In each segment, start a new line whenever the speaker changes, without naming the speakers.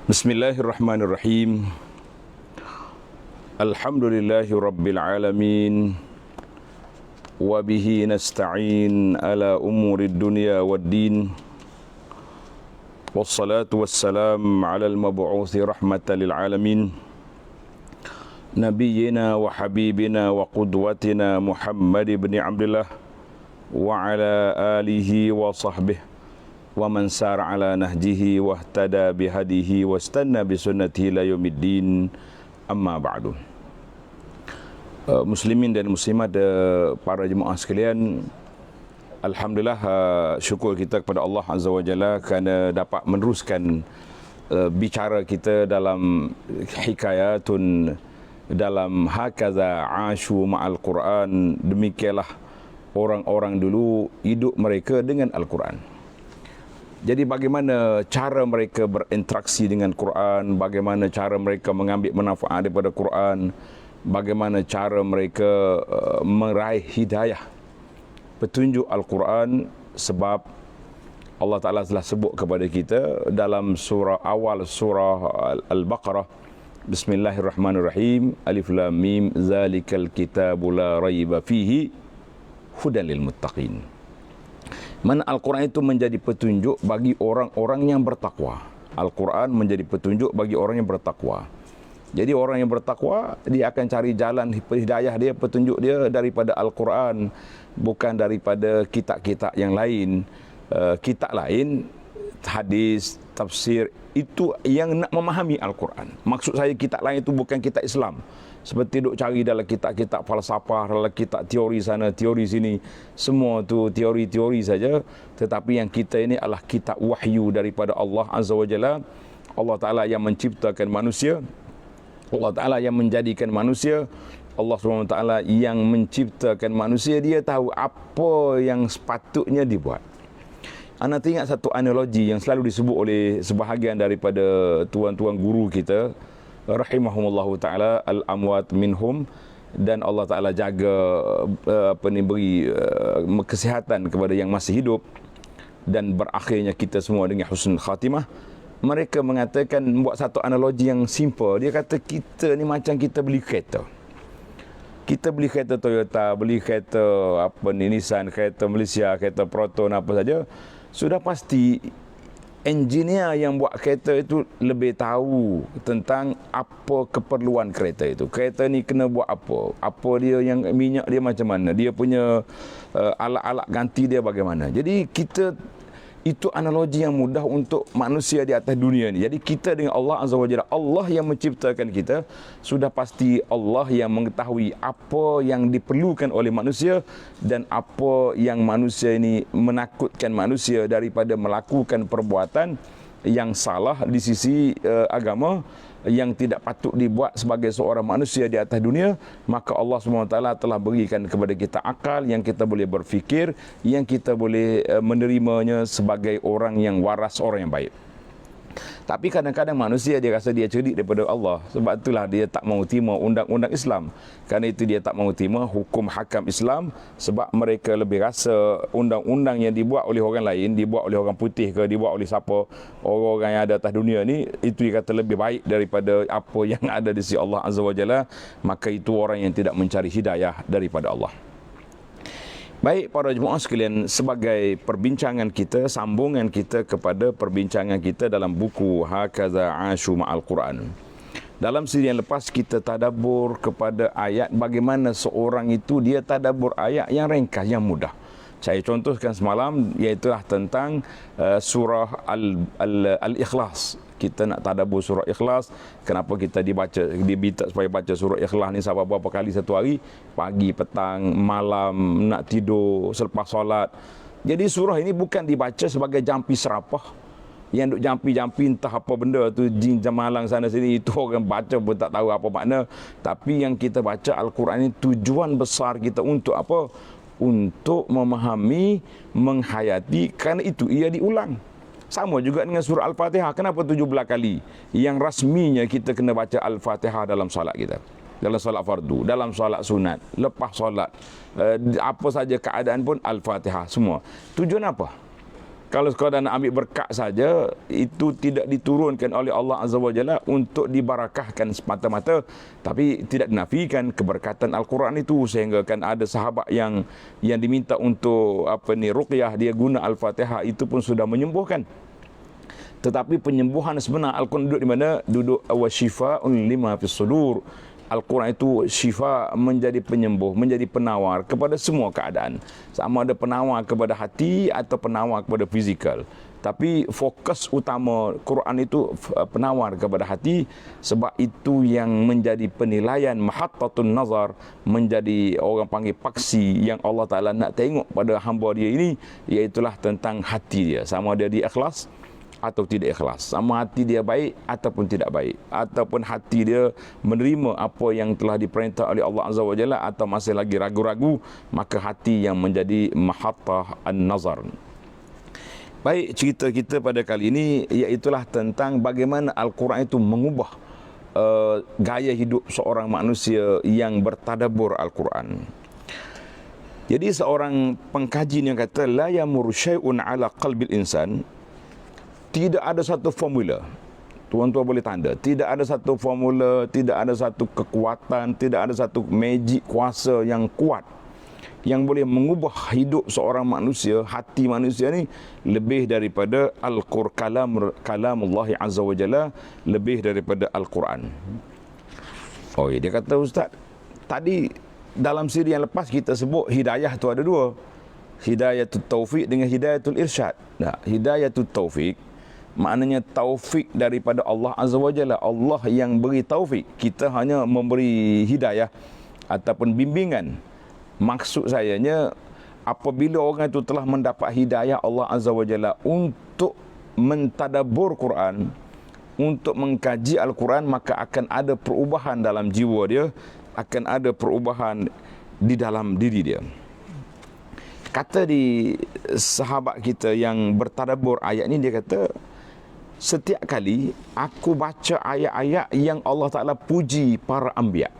Bismillahirrahmanirrahim. Alhamdulillahi rabbil alamin. Wa bihi nasta'in ala umurid dunya waddin. Wassalatu wassalam ala al-mab'uthi rahmatan lil alamin. Nabiyyina wa habibina wa qudwatina Muhammad ibn Abdullah wa ala alihi wa sahbihi wa man sar ala nahjihi wa ihtada bihadihi wa istanna bisunnatihi ila yaumiddin, amma ba'du. Muslimin dan muslimat, para jemaah sekalian, alhamdulillah, syukur kita kepada Allah Azza wa Jalla kerana dapat meneruskan bicara kita dalam hikayatun, dalam hakaza ashu ma'al Quran. Demikianlah orang-orang dulu hidup mereka dengan Al-Quran. Jadi bagaimana cara mereka berinteraksi dengan Quran, bagaimana cara mereka mengambil manfaat daripada Quran, bagaimana cara mereka meraih hidayah petunjuk Al-Quran. Sebab Allah Ta'ala telah sebut kepada kita dalam surah awal surah Al-Baqarah, Bismillahirrahmanirrahim, Alif Lam Mim, Zalikal kitabu la raiba fihi hudan lil muttaqin. Mana Al-Quran itu menjadi petunjuk bagi orang-orang yang bertakwa. Al-Quran menjadi petunjuk bagi orang yang bertakwa. Jadi orang yang bertakwa, dia akan cari jalan hidayah dia, petunjuk dia daripada Al-Quran, bukan daripada kitab-kitab yang lain. Kitab lain, hadis, tafsir, itu yang nak memahami Al-Quran. Maksud saya kitab lain itu bukan kitab Islam. Seperti duk cari dalam kitab-kitab falsafah, dalam kitab teori sana, teori sini, semua tu teori-teori saja. Tetapi yang kita ini adalah kitab wahyu daripada Allah Azza wa Jalla. Allah Ta'ala yang menciptakan manusia, Allah Ta'ala yang menjadikan manusia, Allah SWT yang menciptakan manusia. Dia tahu apa yang sepatutnya dibuat. Anda teringat satu analogi yang selalu disebut oleh sebahagian daripada tuan-tuan guru kita, rahimahumullahu ta'ala, al-amwat minhum, dan Allah Ta'ala jaga beri kesihatan kepada yang masih hidup, dan berakhirnya kita semua dengan husnul khatimah. Mereka mengatakan, buat satu analogi yang simple. Dia kata kita ni macam kita beli kereta. Kita beli kereta Toyota, beli kereta Nissan, kereta Malaysia, kereta Proton, apa saja. Sudah pasti engineer yang buat kereta itu lebih tahu tentang apa keperluan kereta itu. Kereta ni kena buat apa? Apa dia, yang minyak dia macam mana? Dia punya alat-alat ganti dia bagaimana? Jadi kita, itu analogi yang mudah untuk manusia di atas dunia ni. Jadi kita dengan Allah Azza wa Jalla, Allah yang menciptakan kita, sudah pasti Allah yang mengetahui apa yang diperlukan oleh manusia dan apa yang manusia ini menakutkan manusia daripada melakukan perbuatan yang salah di sisi agama, yang tidak patut dibuat sebagai seorang manusia di atas dunia. Maka Allah SWT telah berikan kepada kita akal yang kita boleh berfikir, yang kita boleh menerimanya sebagai orang yang waras, orang yang baik. Tapi kadang-kadang manusia dia rasa dia cerdik daripada Allah. Sebab itulah dia tak mahu terima undang-undang Islam. Kerana itu dia tak mahu terima hukum hakam Islam. Sebab mereka lebih rasa undang-undang yang dibuat oleh orang lain, dibuat oleh orang putih ke, dibuat oleh siapa, orang-orang yang ada atas dunia ni, itu dia kata lebih baik daripada apa yang ada di sisi Allah Azza wa Jalla. Maka itu orang yang tidak mencari hidayah daripada Allah. Baik para jemaah sekalian, sebagai perbincangan kita, sambungan kita kepada perbincangan kita dalam buku Hakaza Ashu Ma'al Quran. Dalam siri yang lepas kita tadabbur kepada ayat, bagaimana seorang itu dia tadabbur ayat yang ringkas, yang mudah. Saya contohkan semalam, iaitu tentang surah Al-Ikhlas. Kita nak tadabbur surah Ikhlas. Kenapa kita diminta supaya baca surah Ikhlas ni sampai berapa kali satu hari? Pagi, petang, malam, nak tidur, selepas solat. Jadi surah ini bukan dibaca sebagai jampi serapah. Yang duk jampi-jampi entah apa benda tu, jin jamalang sana sini, itu orang baca pun tak tahu apa makna. Tapi yang kita baca Al-Quran ini, tujuan besar kita untuk apa? Untuk memahami, menghayati, kerana itu ia diulang. Sama juga dengan surah Al-Fatihah. Kenapa 17 kali? Yang rasminya kita kena baca Al-Fatihah dalam solat kita. Dalam solat fardu, dalam solat sunat, lepas solat, apa saja keadaan pun Al-Fatihah semua. Tujuan apa? Kalau sekadar nak ambil berkat saja, itu tidak diturunkan oleh Allah Azza wa Jalla untuk dibarakahkan semata-mata, tapi tidak dinafikan keberkatan Al-Quran itu, sehingga kan ada sahabat yang diminta untuk ruqyah, dia guna Al-Fatihah, itu pun sudah menyembuhkan. Tetapi penyembuhan sebenar Al-Quran duduk di mana? Duduk wasyifa'un lima fis sudur. Al-Quran itu syifa, menjadi penyembuh, menjadi penawar kepada semua keadaan. Sama ada penawar kepada hati atau penawar kepada fizikal. Tapi fokus utama Quran itu penawar kepada hati, sebab itu yang menjadi penilaian mahattatun nazar, menjadi orang panggil paksi yang Allah Ta'ala nak tengok pada hamba dia ini, iaitulah tentang hati dia. Sama dia ikhlas atau tidak ikhlas, sama hati dia baik ataupun tidak baik, ataupun hati dia menerima apa yang telah diperintah oleh Allah Azza wa Jalla, atau masih lagi ragu-ragu, maka hati yang menjadi mahattah an-nazar. Baik, cerita kita pada kali ini iaitulah tentang bagaimana Al-Quran itu mengubah gaya hidup seorang manusia yang bertadabbur Al-Quran. Jadi seorang pengkaji yang kata la yamur syai'un ala qalbil insan, tidak ada satu formula. Tuan-tuan boleh tanda, tidak ada satu formula, tidak ada satu kekuatan, tidak ada satu magic kuasa yang kuat yang boleh mengubah hidup seorang manusia, hati manusia ni, lebih daripada Al-Quran, kalamullah Azza wa Jalla, lebih daripada Al-Quran. Oh, dia kata, Ustaz, tadi dalam siri yang lepas kita sebut hidayah tu ada dua. Hidayatul Taufiq dengan Hidayatul Irsyad. Nah, Hidayatul Taufiq maknanya taufik daripada Allah Azza wa Jalla. Allah yang beri taufik, kita hanya memberi hidayah ataupun bimbingan. Maksud sayanya, apabila orang itu telah mendapat hidayah Allah Azza wa Jalla untuk mentadabbur Quran, untuk mengkaji Al-Quran, maka akan ada perubahan dalam jiwa dia, akan ada perubahan di dalam diri dia. Kata di sahabat kita yang bertadabbur ayat ini, dia kata, setiap kali aku baca ayat-ayat yang Allah Ta'ala puji para anbiya,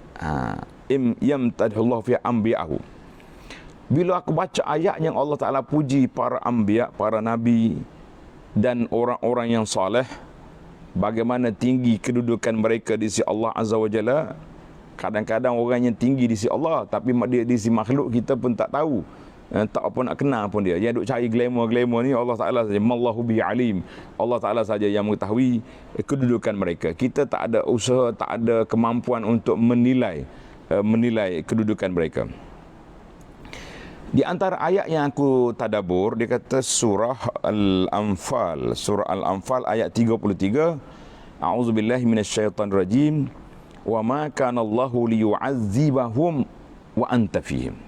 yamtadhullahu fi anbiya'ahu, bila aku baca ayat yang Allah Ta'ala puji para anbiya, para nabi dan orang-orang yang soleh, bagaimana tinggi kedudukan mereka di sisi Allah Azza wa Jalla. Kadang-kadang orang yang tinggi di sisi Allah, tapi dia di sisi makhluk kita pun tak tahu, tak apa nak kenal pun dia. Yang duk cari glamour ni Allah Ta'ala saja. Mallahu bi alim. Allah Ta'ala saja yang mengetahui kedudukan mereka. Kita tak ada usaha, tak ada kemampuan untuk menilai kedudukan mereka. Di antara ayat yang aku tadabbur, dia kata surah Al-Anfal. Surah Al-Anfal ayat 33. A'udzubillahi minasyaitanirrajim. Wa ma kana Allahu liyu'azzibahum wa anta fihim.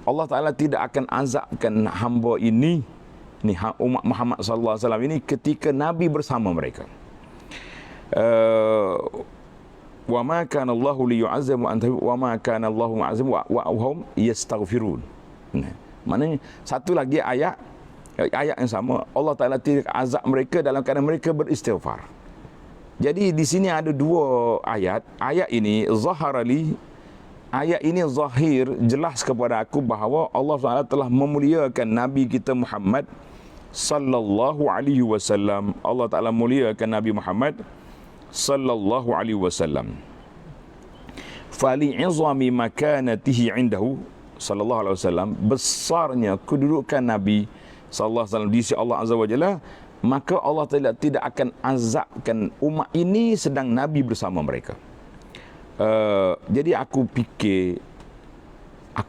Allah Ta'ala tidak akan azabkan hamba ini, umat Muhammad sallallahu alaihi wasallam ini, ketika Nabi bersama mereka. Wa ma kana Allahu liyu'azzib wa anta wa ma kana Allahu mu'azzib wa hum yastaghfirun. Maknanya satu lagi ayat yang sama, Allah Ta'ala tidak azab mereka dalam keadaan mereka beristighfar. Jadi di sini ada dua ayat. Ayat ini zaharali, ayat ini zahir, jelas kepada aku bahawa Allah SWT telah memuliakan Nabi kita Muhammad sallallahu alaihi wasallam. Allah Ta'ala muliakan Nabi Muhammad sallallahu alaihi wasallam. Fali'izami makanatihi indahu sallallahu alaihi wasallam, besarnya kedudukan Nabi sallallahu alaihi wasallam di sisi Allah Azza wa Jalla, maka Allah tidak akan azabkan umat ini sedang Nabi bersama mereka. Jadi aku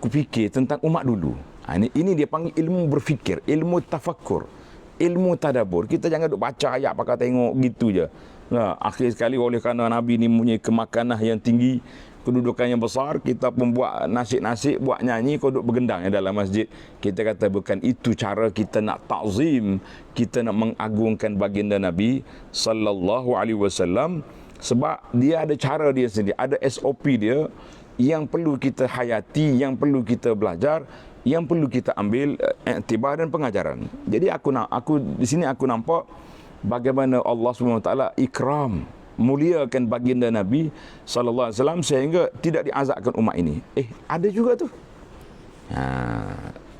fikir tentang umat dulu. Ini dia panggil ilmu berfikir, ilmu tafakkur, ilmu tadabbur. Kita jangan duk baca ayat pakai tengok gitu je. Nah, akhir sekali oleh kerana Nabi ni punya kemakanah yang tinggi, kedudukan yang besar, kita pun buat nasib-nasib, buat nyanyi, kau duk bergendang dalam masjid. Kita kata bukan itu cara kita nak ta'zim, kita nak mengagungkan baginda Nabi sallallahu alaihi wasallam. Sebab dia ada cara dia sendiri, ada SOP dia yang perlu kita hayati, yang perlu kita belajar, yang perlu kita ambil iktibar dan pengajaran. Jadi aku di sini aku nampak bagaimana Allah SWT ikram, muliakan baginda Nabi sallallahu alaihi wasallam sehingga tidak diazabkan umat ini. Ada juga tu.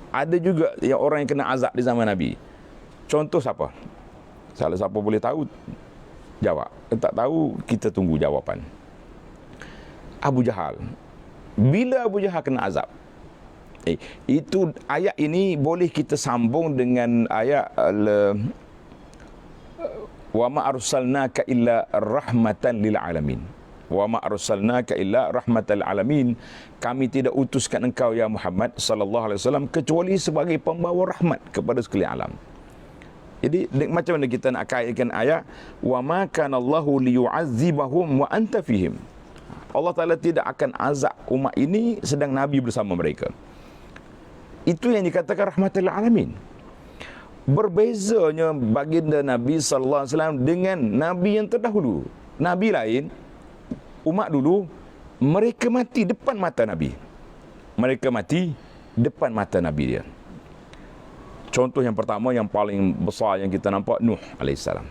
Ada juga yang orang yang kena azab di zaman Nabi. Contoh siapa? Kalau siapa boleh tahu, jawab. Tak tahu, kita tunggu jawapan. Abu Jahal. Bila Abu Jahal kena azab? Itu ayat ini boleh kita sambung dengan ayat wa ma arsalnaka illa rahmatan lil alamin. Wa ma arsalnaka illa rahmatan lil alamin. Kami tidak utuskan engkau ya Muhammad sallallahu alaihi wasallam kecuali sebagai pembawa rahmat kepada sekalian alam. Jadi macam mana kita nak kaitkan ayat wa ma kana Allahu liyu'azzibahum wa anta fihim. Allah Taala tidak akan azab umat ini sedang Nabi bersama mereka. Itu yang dikatakan rahmatul alamin. Berbezanya baginda Nabi sallallahu alaihi wasallam dengan nabi yang terdahulu. Nabi lain, umat dulu, mereka mati depan mata Nabi. Mereka mati depan mata Nabi dia. Contoh yang pertama yang paling besar yang kita nampak, Nuh alaihissalam.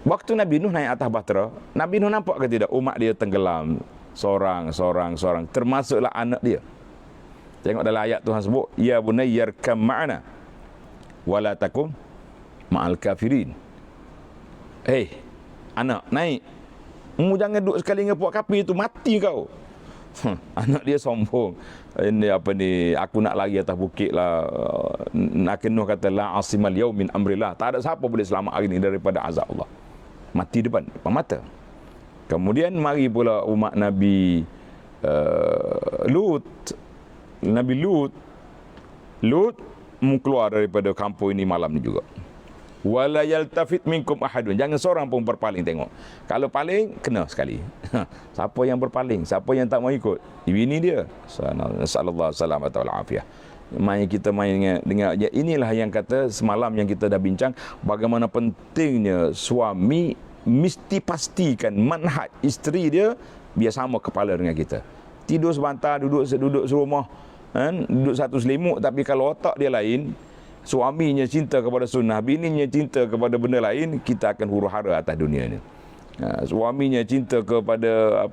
Waktu Nabi Nuh naik atas bahtera, Nabi Nuh nampak ke tidak umat dia tenggelam seorang, termasuklah anak dia. Tengok dalam ayat Tuhan sebut, ya bunayya yarkam ma'ana wala takum ma'al kafirin. Anak naik, mu jangan duduk sekali dengan puak kafir tu, mati kau. Anak dia sombong. Ini apa ni, aku nak lari atas bukit lah. Nuh kata la asimal yaum min amrillah. Tak ada siapa boleh selamat hari ini daripada azab Allah. Mati depan mata. Kemudian mari pula umat Nabi Lut. Nabi Lut keluar daripada kampung ini malam ni juga. Wala yaltafit minkum ahadun. Jangan seorang pun berpaling tengok. Kalau paling, kena sekali. Siapa yang berpaling? Siapa yang tak mau ikut? Bini dia. Sallallahu salamata wal afiyah. Kita main dengan ya, inilah yang kata semalam yang kita dah bincang, bagaimana pentingnya suami mesti pastikan manhaj isteri dia biar sama kepala dengan kita. Tidur sebantar, duduk serumah, duduk satu selimut, tapi kalau otak dia lain, suaminya cinta kepada sunnah, bininya cinta kepada benda lain, kita akan huru-hara atas dunia ni. Suaminya cinta kepada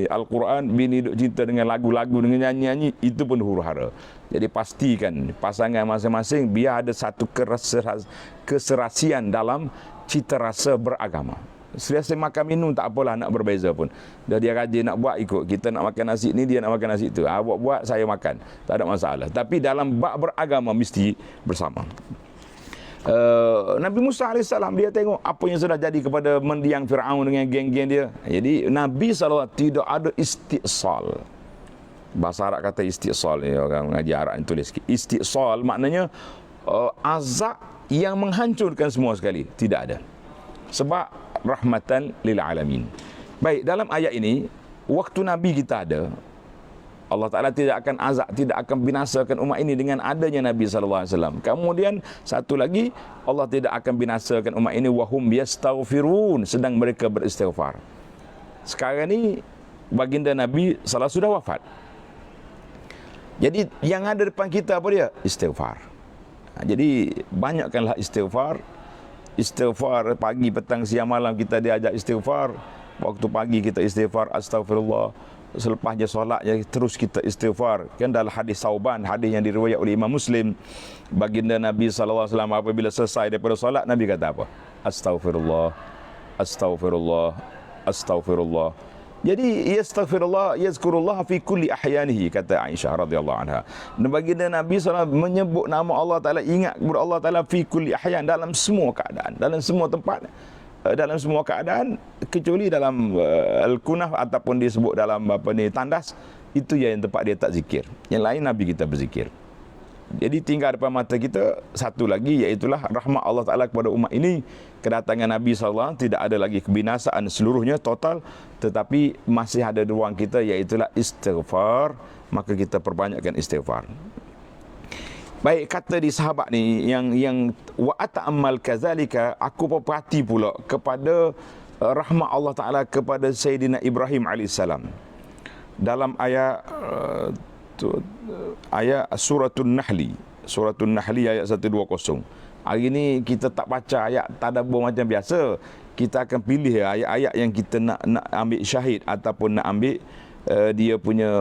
Al-Quran, bini duk cinta dengan lagu-lagu, dengan nyanyi-nyanyi, itu pun huru-hara. Jadi pastikan pasangan masing-masing biar ada satu keserasian dalam cita rasa beragama. Selesai makan minum tak apalah, nak berbeza pun. Dah dia rajin nak buat, ikut. Kita nak makan nasi ni, dia nak makan nasi tu. Buat, saya makan. Tak ada masalah. Tapi dalam bab beragama mesti bersama. Nabi Musa AS, dia tengok apa yang sudah jadi kepada mendiang Fir'aun dengan geng-geng dia. Jadi Nabi SAW tidak ada istiqsal. Bahasa Arab kata istiqsal ni, orang mengaji Arab yang tulis. Istiqsal maknanya azab yang menghancurkan semua sekali. Tidak ada. Sebab rahmatan lil alamin. Baik, dalam ayat ini, waktu Nabi kita ada, Allah Ta'ala tidak akan azab, tidak akan binasakan umat ini dengan adanya Nabi SAW. Kemudian satu lagi, Allah tidak akan binasakan umat ini wahum yastaghfirun, sedang mereka beristighfar. Sekarang ni baginda Nabi SAW sudah wafat. Jadi yang ada depan kita apa dia? Istighfar. Jadi banyakkanlah istighfar. Istighfar pagi, petang, siang, malam kita diajak istighfar. Waktu pagi kita istighfar, astagfirullah. Selepasnya solat terus kita istighfar. Kan dalam hadis Sauban, hadis yang diriwayat oleh Imam Muslim, baginda Nabi SAW apabila selesai daripada solat, Nabi kata apa? Astagfirullah, astagfirullah, astagfirullah. Jadi yastaghfirullah yazkurullah fi kulli ahyanihi, kata Aisyah radhiyallahu anha. Dan baginda Nabi SAW menyebut nama Allah Taala, ingat kepada Allah Taala fi kulli ahyan, dalam semua keadaan, dalam semua tempat, dalam semua keadaan, kecuali dalam al-kunah ataupun disebut dalam tandas, itu yang tempat dia tak zikir. Yang lain Nabi kita berzikir. Jadi tinggal depan mata kita satu lagi, iaitulah rahmat Allah Ta'ala kepada umat ini. Kedatangan Nabi SAW, tidak ada lagi kebinasaan seluruhnya, total. Tetapi masih ada ruang kita, iaitulah istighfar. Maka kita perbanyakkan istighfar. Baik, kata di sahabat ni yang wa ata'ammal kazalika, aku perhati pula kepada rahmat Allah Ta'ala kepada Sayyidina Ibrahim AS. Dalam ayat Suratul Nahli ayat 120. Hari ni kita tak baca ayat tadabbur macam biasa. Kita akan pilih ayat-ayat yang kita nak ambil syahid ataupun nak ambil dia punya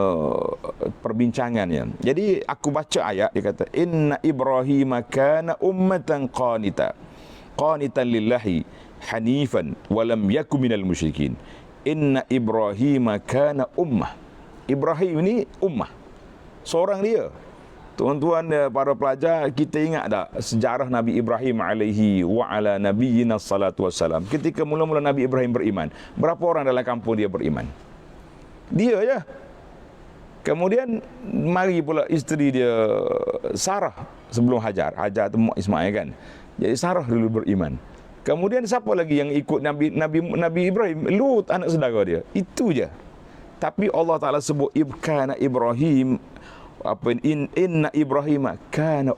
perbincangannya. Jadi aku baca ayat, dia kata inna Ibrahim kana ummatan qanitan lillahi hanifan wa lam yakun minal musyrikin. Inna Ibrahim kana ummah. Ibrahim ni ummah, seorang dia. Tuan-tuan para pelajar, kita ingat tak sejarah Nabi Ibrahim alaihi wa ala nabiyyina salatu wassalam. Ketika mula-mula Nabi Ibrahim beriman, berapa orang dalam kampung dia beriman? Dia je. Kemudian mari pula isteri dia Sarah sebelum Hajar tu mak Ismail kan. Jadi Sarah dulu beriman. Kemudian siapa lagi yang ikut Nabi Ibrahim? Lut, anak saudara dia. Itu je. Tapi Allah Taala sebut kana Ibrahim inna Ibrahim kana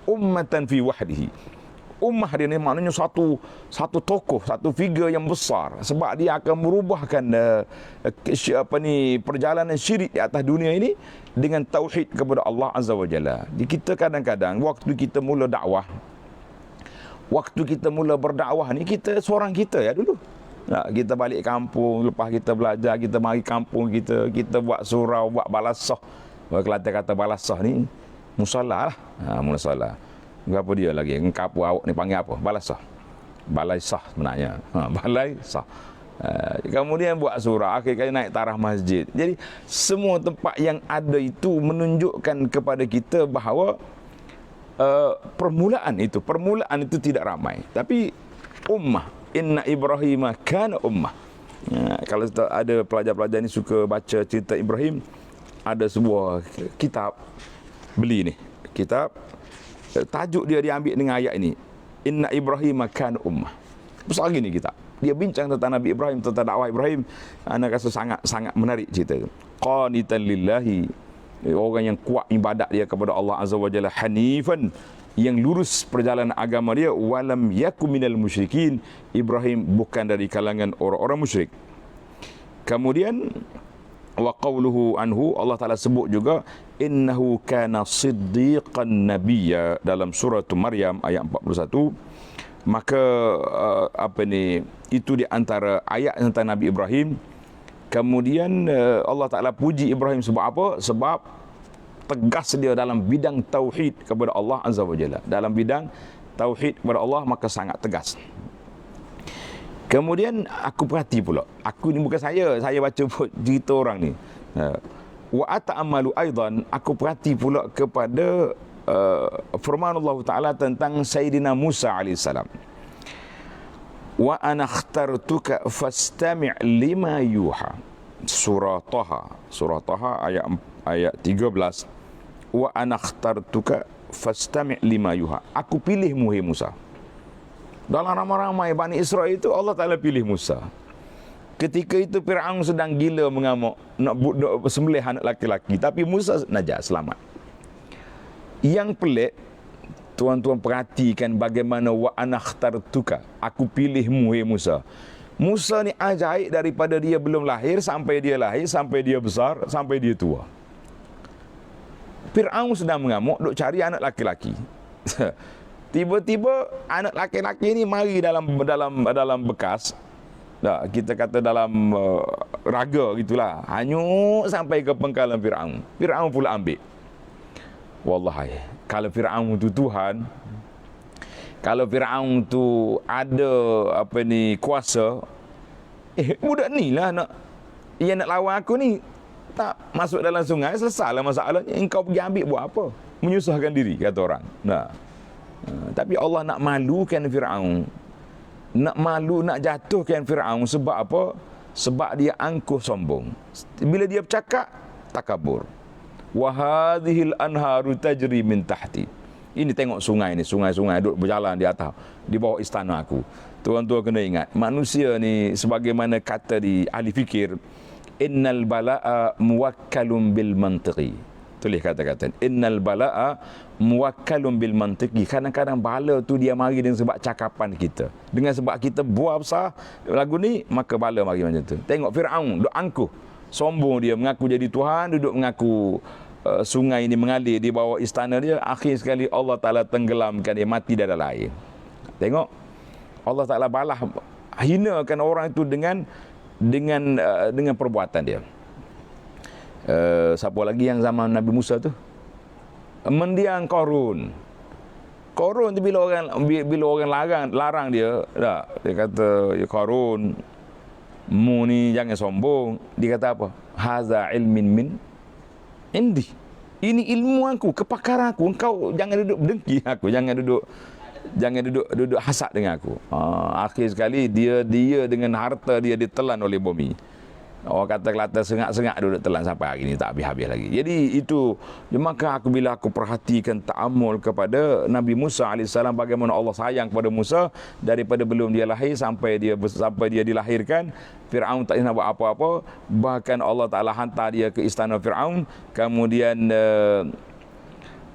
ummatan fi wahdihi. Ummah dia ni maknanya satu tokoh, satu figure yang besar, sebab dia akan merubahkan perjalanan syirik di atas dunia ini dengan tauhid kepada Allah Azza wa Jalla. Kita kadang-kadang waktu kita mula dakwah, waktu kita mula berdakwah ni, kita seorang kita ya dulu. Kita balik kampung, lepas kita belajar, kita mari kampung kita buat surau, buat balasah. Kelantan kata balasah ni musalla lah. Musalla. Berapa dia lagi? Engkau awak ni panggil apa? Balasah. Balai sah sebenarnya. Balai sah. Kemudian buat surau, akhir-akhir naik tarah masjid. Jadi semua tempat yang ada itu menunjukkan kepada kita bahawa permulaan itu tidak ramai, tapi ummah. Inna Ibrahim kana ummah. Kalau ada pelajar-pelajar ni suka baca cerita Ibrahim, ada sebuah kitab, beli ni kitab, tajuk dia diambil dengan ayat ini, Inna Ibrahim kana ummah. Besar gini kitab, dia bincang tentang Nabi Ibrahim, tentang dakwah Ibrahim. Anak rasa sangat menarik cerita itu. Qanitan lillahi, orang yang kuat ibadat dia kepada Allah Azza wa Jalla, hanifan, yang lurus perjalanan agama dia, walam yakum minal musyrikin. Ibrahim bukan dari kalangan orang-orang musyrik. Kemudian wa qawluhu anhu, Allah Taala sebut juga innahu kana siddiqan nabiyya dalam surah Maryam ayat 41. Maka itu di antara ayat tentang Nabi Ibrahim. Kemudian Allah Taala puji Ibrahim sebab apa? Sebab tegas dia dalam bidang tauhid kepada Allah Azza wa Jalla. Dalam bidang tauhid kepada Allah maka sangat tegas. Kemudian aku perhati pula, aku ni bukan saya baca cerita orang ni. Wa ata'ammalu aidan, aku perhati pula kepada firman Allah Taala tentang Sayyidina Musa alaihissalam. Wa ana akhtartuka fastami' lima yuha. Surah Taha ayat 13. Wa ana akhtartuka fastami' lima yuha. Aku pilihmu hai Musa. Dalam ramai-ramai Bani Israel itu Allah Taala pilih Musa. Ketika itu Firaun sedang gila mengamuk nak sembelih anak laki-laki, tapi Musa najah, selamat. Yang pelik, tuan-tuan perhatikan bagaimana wa ana akhtartuka, aku pilihmu hai Musa. Musa ni ajaib daripada dia belum lahir sampai dia lahir, sampai dia besar, sampai dia tua. Firaun sedang mengamuk, duk cari anak laki-laki. Tiba-tiba anak laki-laki ni mari dalam bekas. Kita kata dalam raga gitulah. Hanyut sampai ke pengkalan Firaun. Firaun pula ambil. Wallahi, kalau Firaun tu Tuhan, kalau Firaun tu ada kuasa, budak ni lah nak lawan aku ni, tak masuk dalam sungai, selesailah masalahnya. Engkau pergi ambil buat apa? Menyusahkan diri, kata orang. Tapi Allah nak malukan Firaun, nak jatuhkan Firaun. Sebab apa? Sebab dia angkuh sombong. Bila dia bercakap, takabur. Wa hadhil anharu tajri min tahti. Ini tengok sungai ni, sungai-sungai duduk berjalan di atas, di bawah istana aku. Tuan-tuan kena ingat, manusia ni sebagaimana kata di ahli fikir, innal bala'a muwakkalun bil mantiqi. Tulis kata-kata innal bala'a muwakkalun bil mantiqi. Kadang-kadang bala tu dia mari dengan sebab cakapan kita, dengan sebab kita buah besar lagu ni, maka bala mari macam tu. Tengok Firaun duk angkuh sombong, dia mengaku jadi Tuhan, duduk mengaku sungai ini mengalir di bawah istana dia. Akhir sekali Allah Taala tenggelamkan dia, mati dalam air. Tengok, Allah Taala balas hinakan orang itu dengan perbuatan dia. Siapa lagi yang zaman Nabi Musa tu? Mendiang Qarun. Qarun tu bila orang larang dia, dia kata, ya Qarun, mu ni jangan sombong. Dia kata apa? Haza ilmin min indi. Ini ilmu aku, kepakaran aku. Engkau jangan duduk dengki aku, jangan duduk hasad dengan aku. Akhir sekali dia dengan harta dia ditelan oleh bumi. Orang kata Kelantan sengak-sengak duduk telan sampai hari ni tak habis-habis lagi. Jadi itu, maka bila aku perhatikan ta'amul kepada Nabi Musa AS, bagaimana Allah sayang kepada Musa daripada belum dia lahir sampai dia dilahirkan. Fir'aun tak nak buat apa-apa, bahkan Allah Ta'ala hantar dia ke istana Fir'aun. Kemudian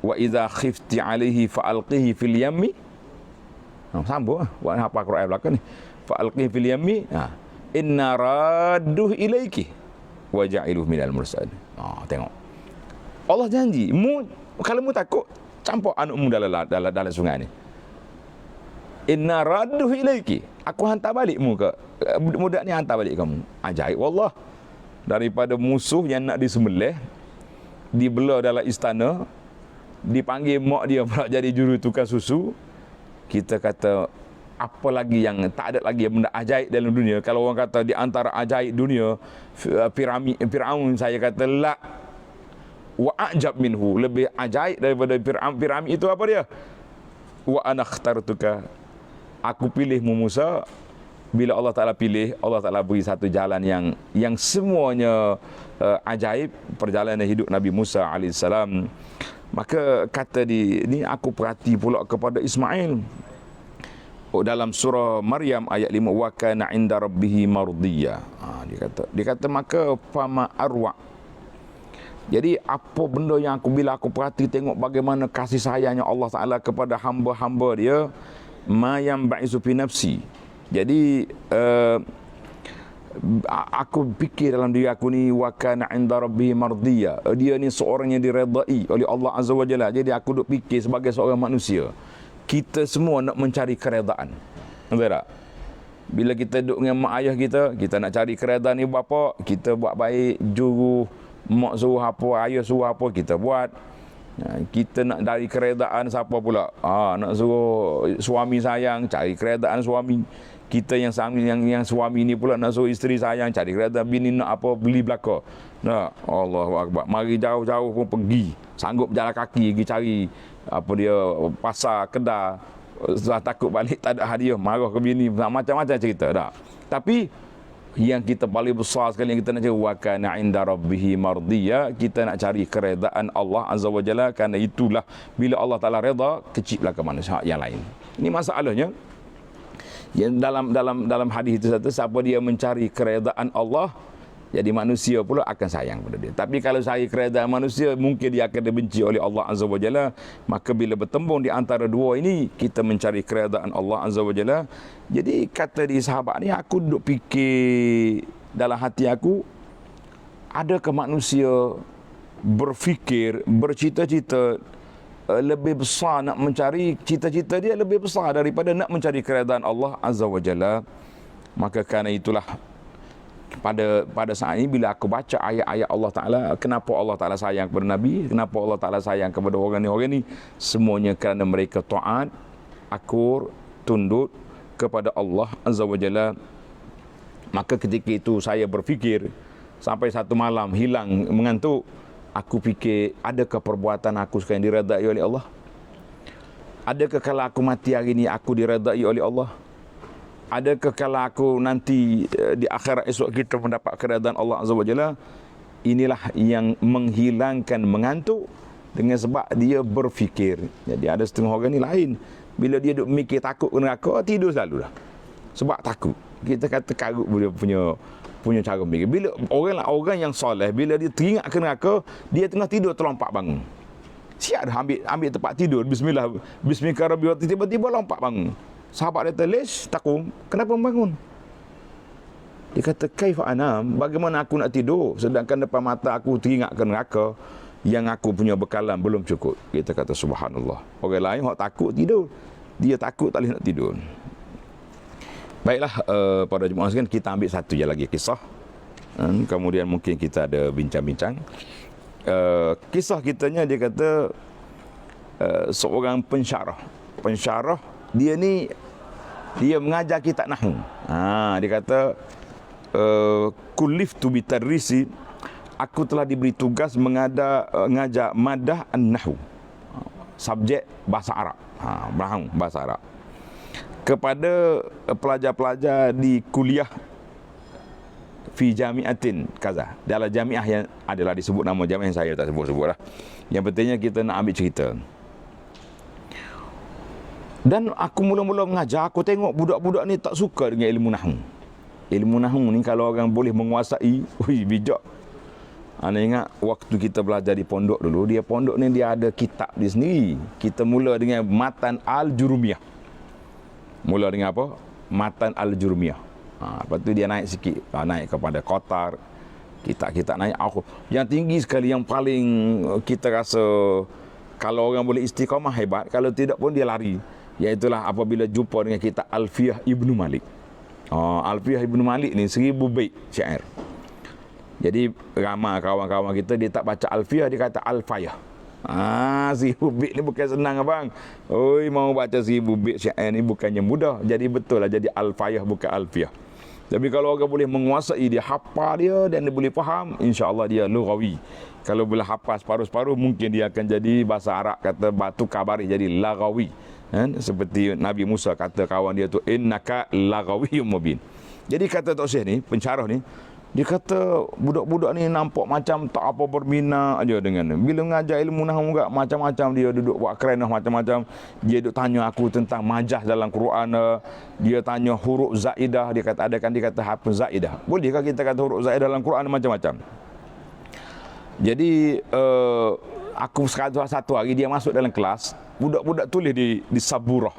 wa idza khifti alaihi fa'alqihi fil yammi. Sambung buat hafal Quran belakang ni. Fa'alqihi fil yammi. Inna radduh ilaiki wa ja'iluh minal mursalin. Tengok. Allah janji, kalau mu takut, campur anakmu dalam sungai ni. Inna radduh ilaiki. Aku hantar balik mu ke budak ni, hantar balik kamu. Ajaib wallah. Daripada musuh yang nak disembelih, dibelah dalam istana, dipanggil mak dia pula jadi juru tukar susu. Kita kata, apa lagi yang tak ada lagi benda ajaib dalam dunia. Kalau orang kata di antara ajaib dunia Firaun, saya kata la wa ajab minhu, lebih ajaib daripada Firaun itu apa dia? Wa ana ikhtartuka, aku pilihmu Musa. Bila Allah Ta'ala pilih, Allah Ta'ala beri satu jalan yang semuanya ajaib, perjalanan hidup Nabi Musa alaihissalam. Maka kata ni aku perhati pula kepada Ismail. Dalam surah Maryam ayat 5, wa kana 'inda rabbih mardiyya. Dia kata maka fama arwa. Jadi apa benda yang bila aku perhati tengok bagaimana kasih sayangnya Allah Taala kepada hamba-hamba dia, ma yang ba'isu fi nafsi. Jadi aku fikir dalam diri aku ni, wa kana 'inda rabbih mardiyya. Dia ni seorang yang diredai oleh Allah Azza wa Jalla. Jadi aku duk fikir sebagai seorang manusia, kita semua nak mencari keredaan. Betul tak? Bila kita duduk dengan mak ayah kita nak cari keredaan ibu bapa, kita buat baik, juru mak suruh apa, ayah suruh apa, kita buat. Kita nak cari keredaan siapa pula? Nak suruh suami sayang, cari keredaan suami. Kita yang suami ni pula nak suruh isteri sayang, cari keredaan bini nak apa, beli belaka. Nah, Allahu Akbar. Mari jauh-jauh pun pergi, sanggup jalan kaki pergi cari apa dia, pasar, kedai, sudah takut balik tak ada hadiah, marah ke bini, macam-macam cerita dah. Tapi yang kita paling besar sekali yang kita nak cari, wa kana 'inda rabbih mardiyya, kita nak cari keredaan Allah Azza wa Jalla, kerana itulah bila Allah Taala redha, kecillah ke manusia yang lain. Ini masalahnya. Yang dalam hadis itu satu, siapa dia mencari keredaan Allah, jadi manusia pula akan sayang pada dia. Tapi kalau saya keredaan manusia, mungkin dia akan dibenci oleh Allah Azza wa Jalla. Maka bila bertembung di antara dua ini, kita mencari keredaan Allah Azza wa Jalla. Jadi kata di sahabat ni, aku duduk fikir dalam hati aku, adakah manusia berfikir, bercita-cita lebih besar, nak mencari cita-cita dia lebih besar daripada nak mencari keredaan Allah Azza wa Jalla. Maka kerana itulah pada saat ini bila aku baca ayat-ayat Allah Ta'ala, kenapa Allah Ta'ala sayang kepada Nabi, kenapa Allah Ta'ala sayang kepada orang ni, semuanya kerana mereka taat, akur, tunduk kepada Allah Azza wa Jalla. Maka ketika itu saya berfikir, sampai satu malam hilang mengantuk, aku fikir, adakah perbuatan aku sekarang diredai oleh Allah? Adakah kalau aku mati hari ini aku diredai oleh Allah? Adakah kalau aku nanti di akhirat esok kita mendapat keredaan Allah Azza wa Jalla? Inilah yang menghilangkan mengantuk, dengan sebab dia berfikir. Jadi ada setengah orang ni lain, bila dia duk mikir takut ke neraka, tidur selalu dah. Sebab takut. Kita kata karut dia punya cara mikir. Bila orang yang soleh, bila dia teringat ke neraka, dia tengah tidur terlompat bangun. Siap dah ambil tempat tidur, bismillahirrahmanirrahim, tiba-tiba lompat bangun. Sahabat dia telis, takut, kenapa bangun? Dia kata, kaifa anam, bagaimana aku nak tidur sedangkan depan mata aku teringat ke neraka, yang aku punya bekalan belum cukup. Kita kata subhanallah. Orang lain takut tidur, dia takut tak boleh nak tidur. Baiklah, pada jemaah sekalian, kita ambil satu je lagi kisah. Kemudian mungkin kita ada bincang-bincang. Kisah kitanya dia kata seorang pensyarah dia ni dia mengajar kitab nahwu. Dia kata kulliftu bitadrisi, aku telah diberi tugas mengajar madah an-nahwu, subjek bahasa Arab, bahasa Arab, kepada pelajar-pelajar di kuliah fi jami'atin kaza, dalam jamiah yang adalah disebut nama jamiah, yang saya tak sebut-sebut lah. Yang pentingnya kita nak ambil cerita. Dan aku mula-mula mengajar, aku tengok budak-budak ni tak suka dengan ilmu nahwu. Ilmu nahwu ni kalau orang boleh menguasai, bijak. Anda ingat waktu kita belajar di pondok dulu, pondok ni dia ada kitab dia sendiri. Kita mula dengan Matan Al-Jurumiyah. Mula dengan apa? Matan Al-Jurumiyah. Lepas tu dia naik sikit, naik kepada Qatar. Kita naik aku. Yang tinggi sekali, yang paling kita rasa kalau orang boleh istiqamah hebat, kalau tidak pun dia lari. Iaitulah apabila jumpa dengan kitab Alfiyah Ibnu Malik. Alfiyah Ibnu Malik ni 1000 bait syair. Jadi ramai kawan-kawan kita dia tak baca Alfiyah, dia kata Alfayah. 1000 bait ni bukan senang abang. Oi, mau baca 1000 bait syair ni bukannya mudah. Jadi betul lah jadi Alfayah bukan Alfiyah. Tapi kalau orang boleh menguasai, dia hafal dia dan dia boleh faham, insya-Allah dia lughawi. Kalau boleh hafal separuh-separuh, mungkin dia akan jadi bahasa Arab kata batu kabari jadi laghawi. Seperti Nabi Musa kata kawan dia tu, innaka laghawiyyun mubin. Jadi kata Tok Syekh ni, pensyarah ni, dia kata budak-budak ni nampak macam tak apa berminat aja dengan bila mengajar ilmu nahwu enggak, macam-macam dia duduk buat kerenah macam-macam. Dia duduk tanya aku tentang majaz dalam Quran, dia tanya huruf zaidah, dia kata adakan dia kata apa zaidah. Bolehkah kita kata huruf zaidah dalam Quran, macam-macam. Jadi aku satu hari dia masuk dalam kelas, budak-budak tulis di saburah,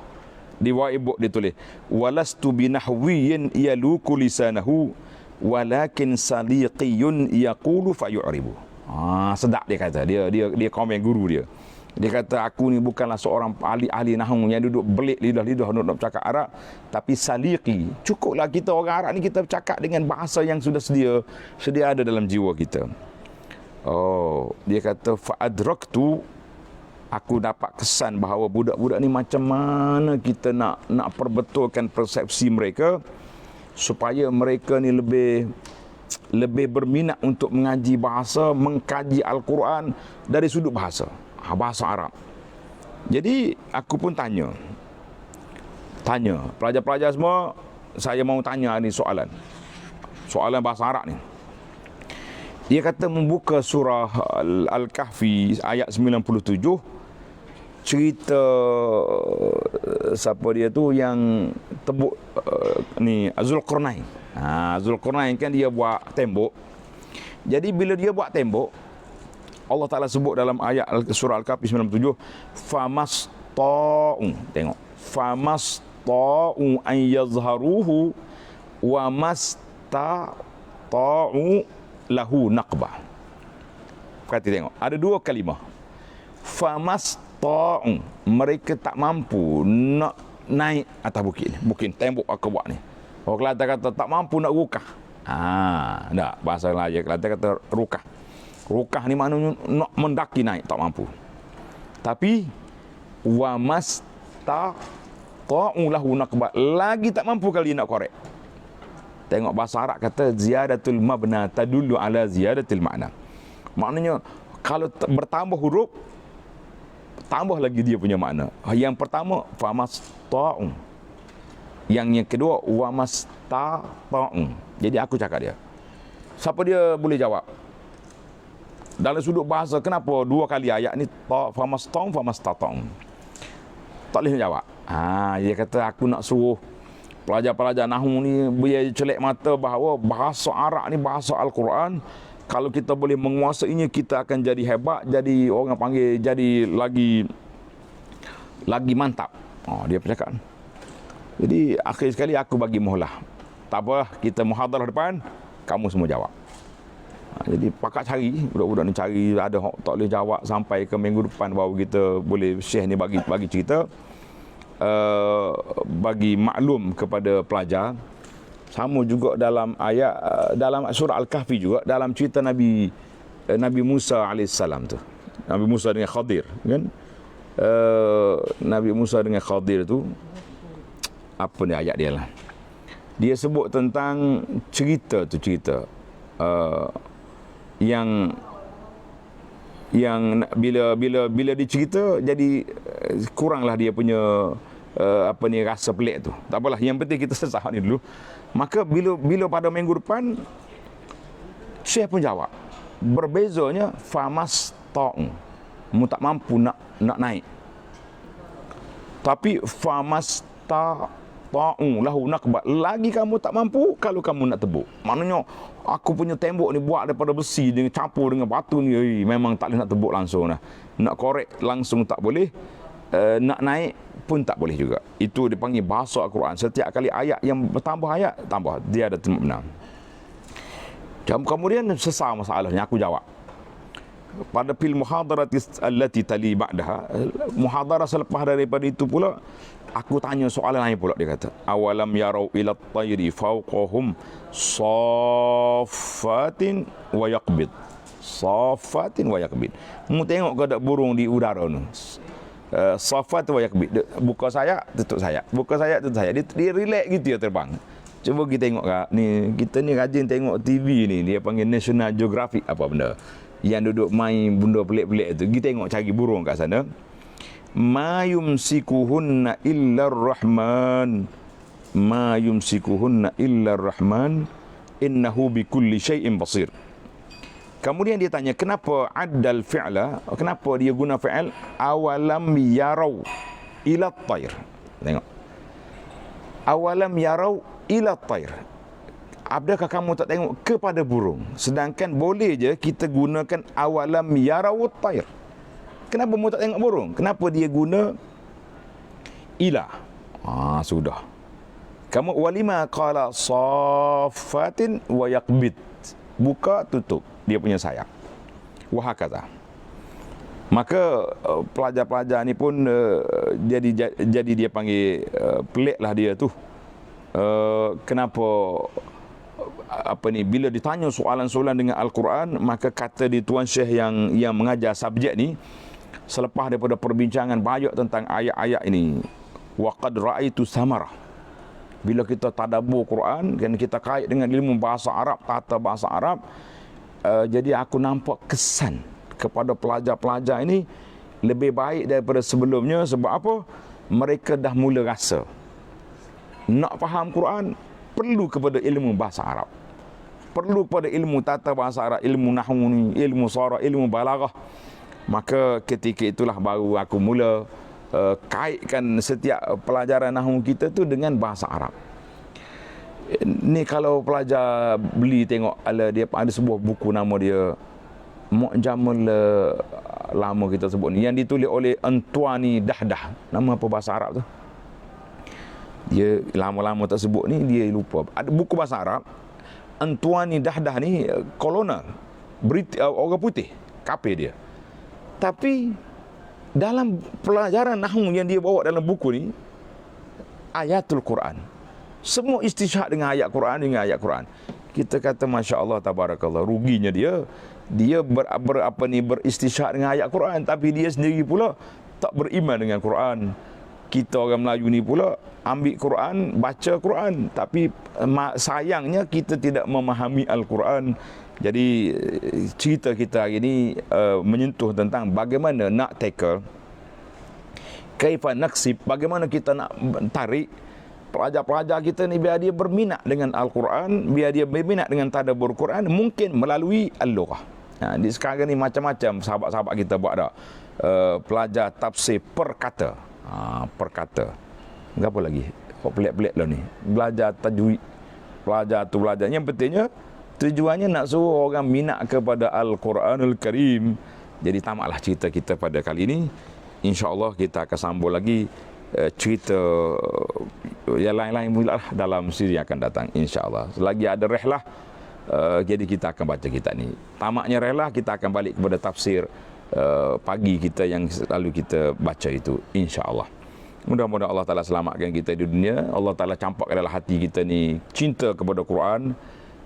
di whiteboard dia tulis walastu binahwiyyin yaluku lisanahu walakin saliqiyun yaqulu fayu'ribu. Sedap dia kata. Dia komen guru dia. Dia kata aku ni bukanlah seorang ahli nahwu yang duduk belik lidah-lidah nak bercakap Arab, tapi saliqi. Cukuplah kita orang Arab ni kita bercakap dengan bahasa yang sudah sedia ada dalam jiwa kita. Dia kata fa'adraktu, aku dapat kesan bahawa budak-budak ni macam mana kita nak perbetulkan persepsi mereka supaya mereka ni lebih berminat untuk mengaji bahasa, mengkaji Al-Quran dari sudut bahasa Arab. Jadi aku pun tanya pelajar-pelajar semua, saya mau tanya ni soalan bahasa Arab ni. Dia kata membuka surah Al-Kahfi ayat 97, cerita siapa dia tu yang tebuk ni Zulqarnain. Zulqarnain kan dia buat tembok. Jadi bila dia buat tembok, Allah Taala sebut dalam ayat surah Al-Kahfi 97, famasta'u, tengok, famasta'u an yazharuhu wa mastata'u lahu naqbah. Perhati tengok, ada dua kalimah. Famasta'u, mereka tak mampu nak naik atas bukit ni, bukit tembok aku buat ni. Orang Kelantan kata tak mampu nak rukah. Tak, bahasa lain Kelantan kata rukah. Rukah ni maknanya nak mendaki naik, tak mampu. Tapi wa mastata'u lahu naqbah, lagi tak mampu kali nak korek. Tengok bahasa Arab kata ziyadatul mabna tadullu ala ziyadatil makna. Maknanya kalau bertambah huruf, tambah lagi dia punya makna. Yang pertama famasta'u, yang kedua wa mastata'u. Jadi aku cakap dia, siapa dia boleh jawab dalam sudut bahasa kenapa dua kali ayat ni famasta'u famastata'u? Tak boleh jawab. Dia kata aku nak suruh pelajar-pelajar nahwu ni biar celek mata bahawa bahasa Arab ni bahasa Al-Quran. Kalau kita boleh menguasainya, kita akan jadi hebat, jadi orang panggil jadi lagi mantap. Dia percakapan. Jadi akhir sekali aku bagi mohlah. Tak apa, kita muhadarah depan, kamu semua jawab. Jadi pakat cari, budak-budak ni cari, ada tak boleh jawab sampai ke minggu depan baru kita boleh Syekh ni bagi cerita. Bagi maklum kepada pelajar, Sama juga dalam ayat dalam surah Al-Kahfi juga, dalam cerita Nabi Musa alaihissalam tu. Nabi Musa dengan Khadir, kan? Nabi Musa dengan Khadir tu, apa ni ayat dia lah. Dia sebut tentang cerita yang bila dicerita jadi kuranglah dia punya rasa pelik tu. Tak apalah, yang penting kita sesah ni dulu. Maka bila pada minggu depan Syekh pun jawab, berbezanya famas ta'u, mu tak mampu nak naik, tapi famas ta'u lahu nakbat, lagi kamu tak mampu kalau kamu nak tebuk. Maknanya aku punya tembok ni buat daripada besi dengan campur dengan batu ni, memang tak boleh nak tebuk langsung lah. Nak korek langsung tak boleh, nak naik pun tak boleh juga. Itu dipanggil bahasa Al-Quran. Setiap kali ayat yang bertambah ayat, tambah, dia ada benar. Kemudian sesar masalahnya, aku jawab. Pada fil muhadarati allati tali ba'daha, muhadarah selepas daripada itu pula, aku tanya soalan lain pula. Dia kata, awalam yarau ila at-tayri fawqahum saffatin wa yaqbid. Saffatin wa yaqbid. Mu tengok ke ada burung di udara tu. Safat wa yakbid, buka sayap tutup sayap, buka sayap tutup sayap, dia relax gitu ya terbang. Cuba kita tengok kak ni, kita ni rajin tengok TV ni, dia panggil National Geographic apa benda yang duduk main benda pelik-pelik tu. Kita tengok cari burung kat sana. Ma yumsikuhunna illa ar-rahman, ma yumsikuhunna illa ar-rahman innahu bikulli syai'in basir. Kemudian dia tanya, kenapa addal fi'la, kenapa dia guna fi'al awalam yarau ila at-tayr. Tengok, awalam yarau ila at-tayr, adakah kamu tak tengok kepada burung? Sedangkan boleh je kita gunakan awalam yarau at-tayr. Kenapa mu tak tengok burung? Kenapa dia guna ila? Sudah. Kamu walima qala saffatin wa yaqbid, buka tutup dia punya sayap. Wahakata. Maka pelajar-pelajar ni pun jadi dia panggil peliklah dia tu. Kenapa bila ditanya soalan-soalan dengan Al-Quran, maka kata di Tuan Syekh yang mengajar subjek ni, selepas daripada perbincangan banyak tentang ayat-ayat ini, waqad ra'aitu samarah. Bila kita tadabbur Quran dan kita kait dengan ilmu bahasa Arab, tata bahasa Arab, jadi aku nampak kesan kepada pelajar-pelajar ini lebih baik daripada sebelumnya. Sebab apa? Mereka dah mula rasa nak faham Quran perlu kepada ilmu bahasa Arab, perlu kepada ilmu tata bahasa Arab, ilmu nahwu ni, ilmu sarah, ilmu balaghah. Maka ketika itulah baru aku mula kaitkan setiap pelajaran nahwu kita tu dengan bahasa Arab. Ni kalau pelajar beli tengok, dia ada sebuah buku nama dia Mu'jamul lama kita sebut ni, yang ditulis oleh Antoine Dahdah. Nama apa bahasa Arab tu? Dia lama-lama tak sebut ni, dia lupa. Ada buku bahasa Arab. Antoine Dahdah ni kolonel orang putih, kafir dia. Tapi dalam pelajaran nahwu yang dia bawa dalam buku ni, ayatul Quran, semua istisyhad dengan ayat Quran, Kita kata Masya Allah, Tabarakallah. Ruginya dia beristisyhad dengan ayat Quran, tapi dia sendiri pula tak beriman dengan Quran. Kita orang Melayu ni pula ambil Quran, baca Quran, tapi sayangnya kita tidak memahami Al-Quran. Jadi cerita kita hari ini menyentuh tentang bagaimana nak tackle, kaifa naksib, bagaimana kita nak tarik pelajar-pelajar kita ni biar dia berminat dengan Al-Quran, biar dia berminat dengan tadabbur Quran, mungkin melalui al-lughah. Di sekarang ni macam-macam sahabat-sahabat kita buat dah. Pelajar tafsir perkata. Perkata. Apa lagi? Pelik-pelik lah ni. Belajar tajwid. Belajar tu belajar. Yang pentingnya tujuannya nak suruh orang minat kepada Al-Quranul Karim. Jadi tamatlah cerita kita pada kali ini. InsyaAllah kita akan sambung lagi cerita yang lain-lain pula dalam siri yang akan datang, insya-Allah. Selagi ada rehlah, jadi kita akan baca kitab ni. Tamaknya rehlah, kita akan balik kepada tafsir pagi kita yang selalu kita baca itu, insya-Allah. Mudah-mudahan Allah Ta'ala selamatkan kita di dunia. Allah Ta'ala campakkan dalam hati kita ni cinta kepada Quran,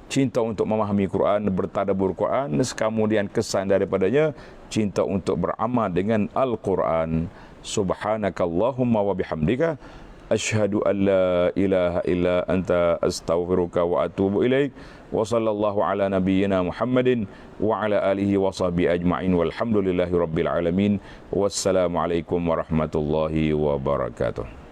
cinta untuk memahami Quran, bertadabbur Quran, kemudian kesan daripadanya cinta untuk beramal dengan Al-Quran. Subhanakallahumma wa bihamdika asyhadu an la ilaha illa anta astaghfiruka wa atubu ilaik. Wa sallallahu ala nabiyyina Muhammadin wa ala alihi wa sahbihi ajma'in walhamdulillahi rabbil alamin. Wassalamualaikum warahmatullahi wabarakatuh.